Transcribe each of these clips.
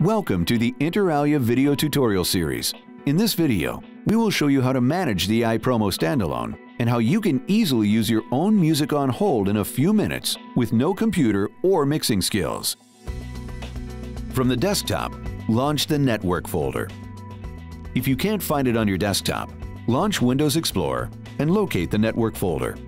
Welcome to the Interalia video tutorial series. In this video, we will show you how to manage the iProMOH Standalone and how you can easily use your own music on hold in a few minutes with no computer or mixing skills. From the desktop, launch the Network folder. If you can't find it on your desktop, launch Windows Explorer and locate the Network folder.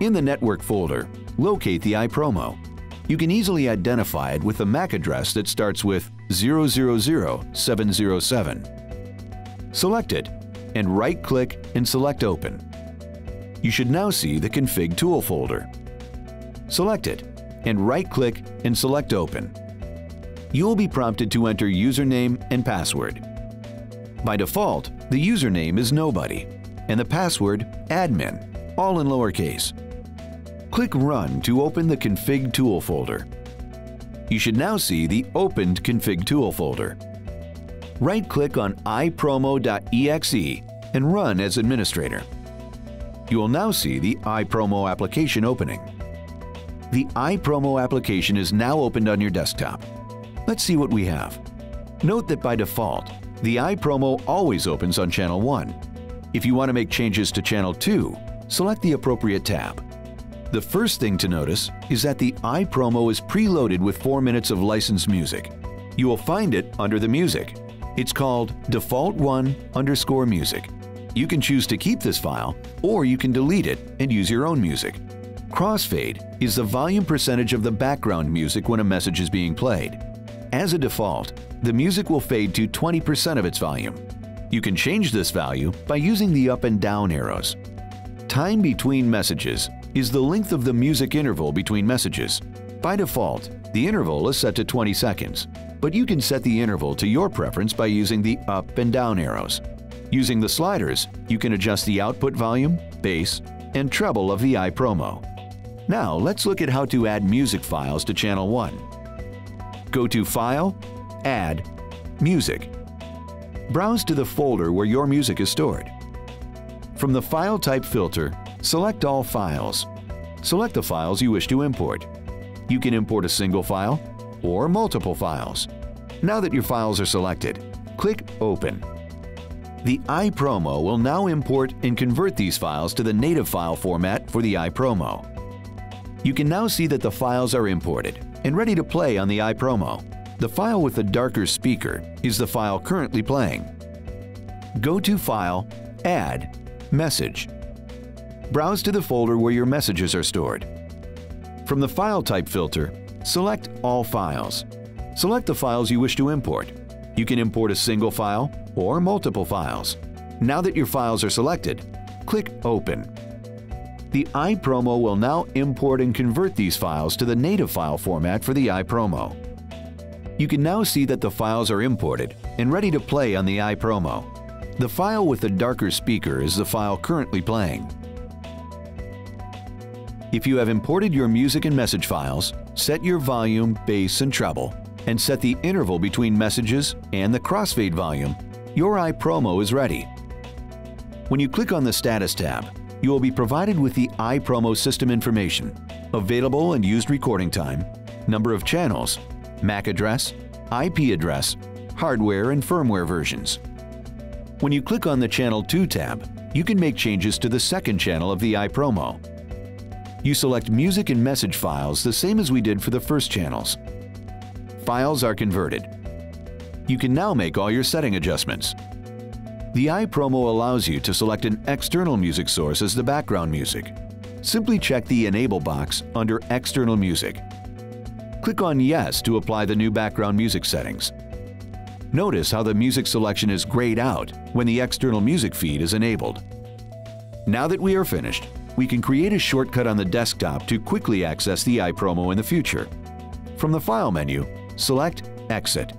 In the Network folder, locate the iProMOH. You can easily identify it with a MAC address that starts with 000707. Select it and right-click and select Open. You should now see the Config Tool folder. Select it and right-click and select Open. You will be prompted to enter username and password. By default, the username is nobody and the password admin, all in lowercase. Click Run to open the Config Tool folder. You should now see the opened Config Tool folder. Right-click on iProMOH.exe and run as administrator. You will now see the iProMOH application opening. The iProMOH application is now opened on your desktop. Let's see what we have. Note that by default, the iProMOH always opens on Channel 1. If you want to make changes to Channel 2, select the appropriate tab. The first thing to notice is that the iProMOH is preloaded with 4 minutes of licensed music. You will find it under the music. It's called default1_music. You can choose to keep this file, or you can delete it and use your own music. Crossfade is the volume percentage of the background music when a message is being played. As a default, the music will fade to 20% of its volume. You can change this value by using the up and down arrows. Time between messages is the length of the music interval between messages. By default, the interval is set to 20 seconds, but you can set the interval to your preference by using the up and down arrows. Using the sliders, you can adjust the output volume, bass, and treble of the iProMOH. Now let's look at how to add music files to Channel 1. Go to File, Add, Music. Browse to the folder where your music is stored. From the File Type filter, select All Files. Select the files you wish to import. You can import a single file or multiple files. Now that your files are selected, click Open. The iProMOH will now import and convert these files to the native file format for the iProMOH. You can now see that the files are imported and ready to play on the iProMOH. The file with the darker speaker is the file currently playing. Go to File, Add, Message. Browse to the folder where your messages are stored. From the File Type filter, select All Files. Select the files you wish to import. You can import a single file or multiple files. Now that your files are selected, click Open. The iProMOH will now import and convert these files to the native file format for the iProMOH. You can now see that the files are imported and ready to play on the iProMOH. The file with the darker speaker is the file currently playing. If you have imported your music and message files, set your volume, bass, and treble, and set the interval between messages and the crossfade volume, your iProMOH is ready. When you click on the Status tab, you will be provided with the iProMOH system information, available and used recording time, number of channels, MAC address, IP address, hardware and firmware versions. When you click on the Channel 2 tab, you can make changes to the second channel of the iProMOH. You select music and message files the same as we did for the first channels. Files are converted. You can now make all your setting adjustments. The iProMOH allows you to select an external music source as the background music. Simply check the Enable box under External Music. Click on Yes to apply the new background music settings. Notice how the music selection is grayed out when the external music feed is enabled. Now that we are finished, we can create a shortcut on the desktop to quickly access the iProMOH in the future. From the File menu, select Exit.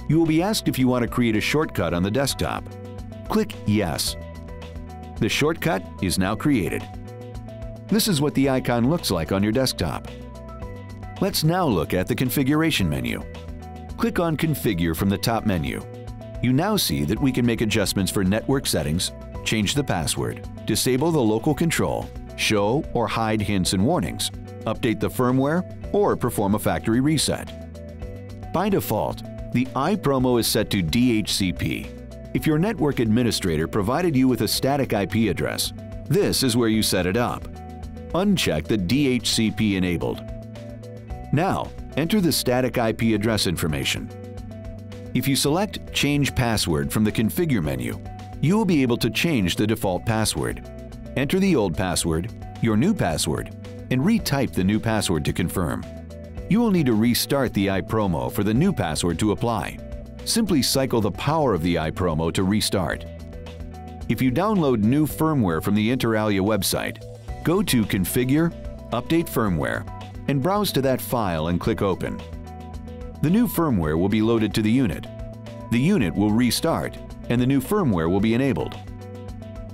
You will be asked if you want to create a shortcut on the desktop. Click Yes. The shortcut is now created. This is what the icon looks like on your desktop. Let's now look at the configuration menu. Click on Configure from the top menu. You now see that we can make adjustments for network settings, change the password, disable the local control, show or hide hints and warnings, update the firmware, or perform a factory reset. By default, the iProMOH is set to DHCP. If your network administrator provided you with a static IP address, this is where you set it up. Uncheck the DHCP enabled. Now, enter the static IP address information. If you select Change Password from the Configure menu, you will be able to change the default password. Enter the old password, your new password, and retype the new password to confirm. You will need to restart the iProMOH for the new password to apply. Simply cycle the power of the iProMOH to restart. If you download new firmware from the Interalia website, go to Configure, Update Firmware, and browse to that file and click Open. The new firmware will be loaded to the unit. The unit will restart, and the new firmware will be enabled.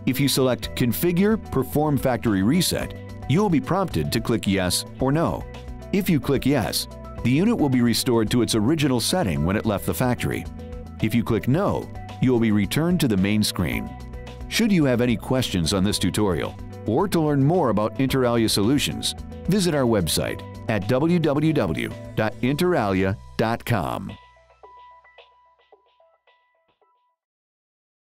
If you select Configure, Perform Factory Reset, you will be prompted to click Yes or No. If you click Yes, the unit will be restored to its original setting when it left the factory. If you click No, you will be returned to the main screen. Should you have any questions on this tutorial, or to learn more about Interalia solutions, visit our website at www.interalia.com.